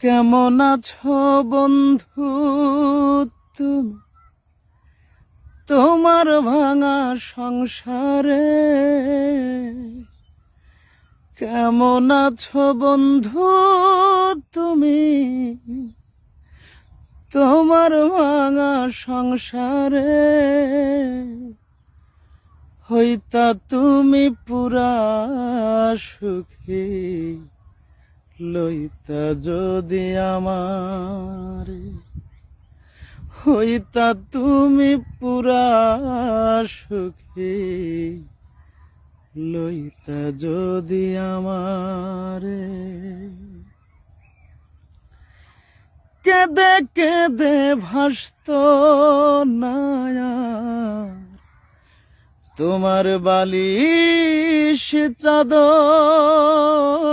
কেমন আছো বন্ধু তুমি তোমার ভাঙা সংসারে? কেমন আছো বন্ধু তুমি তোমার ভাঙা সংসারে? হইতা তুমি পুরা সুখী, লইতা যদি আমার। হইতা তুমি পুরা সুখী, লইতা যদি আমার। কেঁদে কেঁদে ভাসত নায়া তোমার বালিশ চাদর।